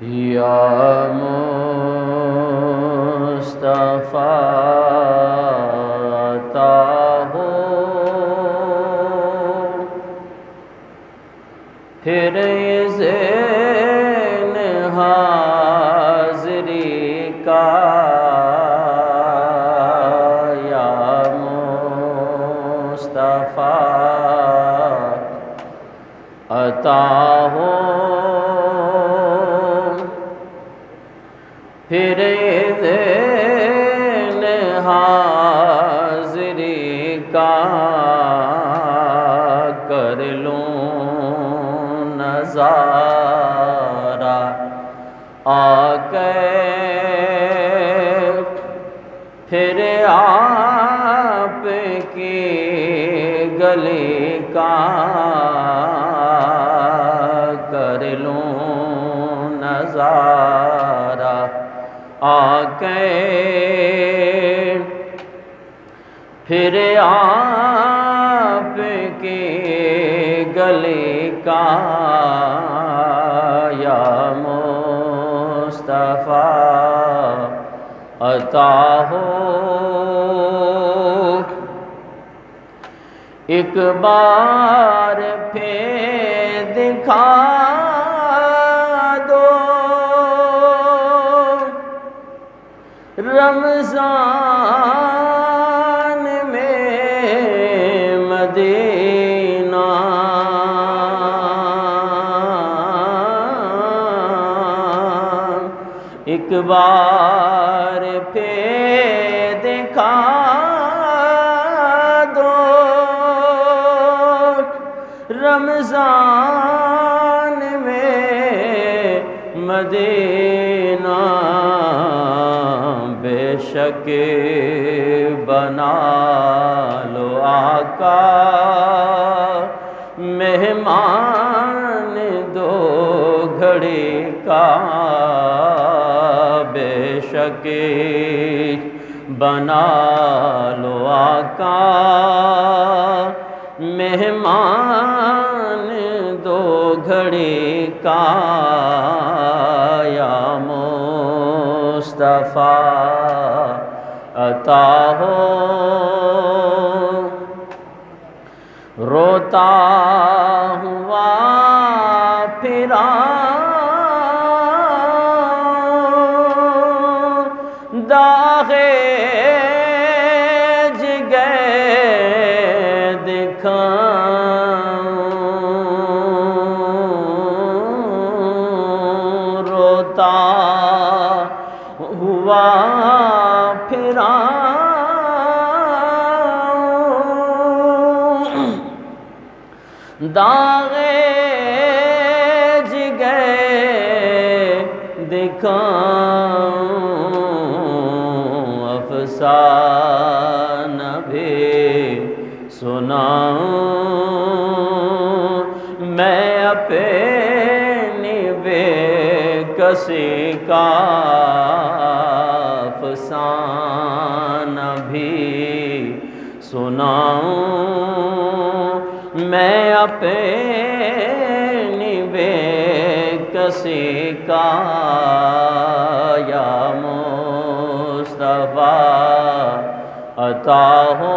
یا مصطفیٰ عطا ہو پھر ذہن حاضری کا، یا مصطفیٰ عطا ہو پھر ذہن حاضری کا، کر لوں نظارہ آ کے پھر آپ کی گلی کا، کر لوں نظارہ آ کے پھر آپ کی گلی کا، یا مصطفیٰ عطا ہو ایک بار پھر دکھا دو رمضان میں مدینہ، ایک بار پھر دکھا دو رمضان میں مدینہ، بے شک بنا لو آقا مہمان دو گھڑی کا، بے شک بنا لو آقا مہمان دو گھڑی کا، یا مصطفیٰ عطا ہو روتا ہوا پھرا داغ جگر دکھاؤں، روتا ہوا پھرا داغ جگر دکھاؤں، افسانہ بھی سناؤں میں اپنی بے کسی کا، افسانہ بھی سناؤں میں اپنی بے کسی کا، یا مصطفیٰ عطا ہو